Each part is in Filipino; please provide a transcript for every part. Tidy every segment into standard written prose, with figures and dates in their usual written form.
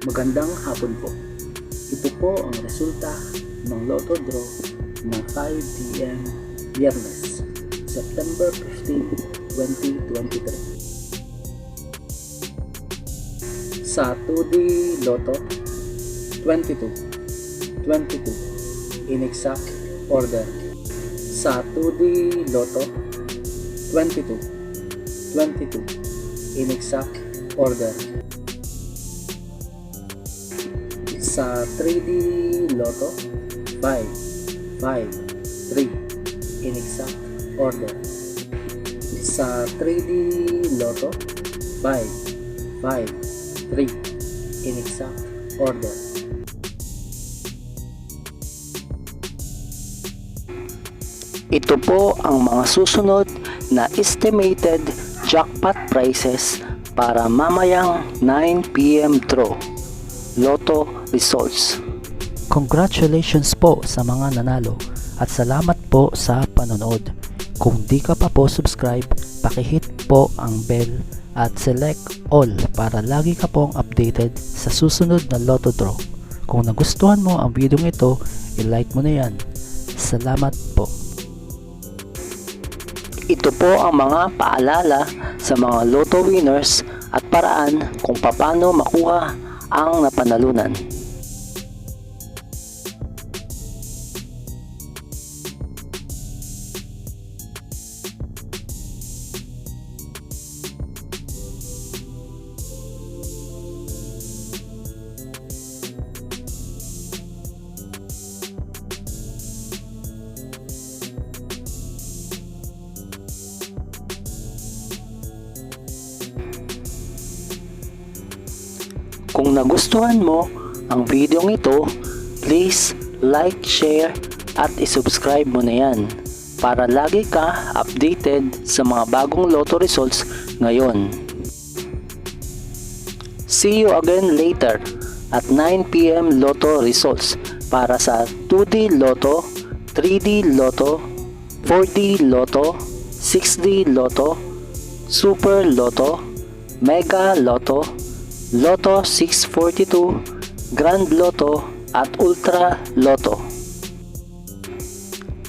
Magandang hapon po. Ito po ang resulta ng Lotto Draw ng 5 p.m. Biyernes, September 15, 2023. Sa 2D Lotto, 22 in exact order. Sa 2D Lotto, 22 in exact order. Sa 3D Lotto, 5 3 in exact order. Sa 3D Lotto, 5 3 in exact order. Ito po ang mga susunod na estimated jackpot prices para mamayang 9 p.m. draw. Lotto results. Congratulations po sa mga nanalo at salamat po sa panonood. Kung di ka pa po subscribe, pakihit po ang bell at select all para lagi ka pong updated sa susunod na Lotto draw. Kung nagustuhan mo ang video ito, i-like mo na yan. Salamat po. Ito po ang mga paalala sa mga Lotto winners at paraan kung paano makuha ang napanalunan. Kung nagustuhan mo ang video ito, please like, share at isubscribe mo na yan para lagi ka updated sa mga bagong Lotto results ngayon. See you again later at 9 p.m. Lotto results para sa 2D Lotto, 3D Lotto, 4D Lotto, 6D Lotto, Super Lotto, Mega Lotto, Lotto 642, Grand Lotto at Ultra Lotto.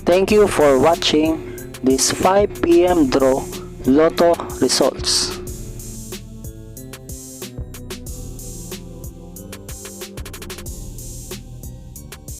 Thank you for watching this 5 p.m. draw Lotto results.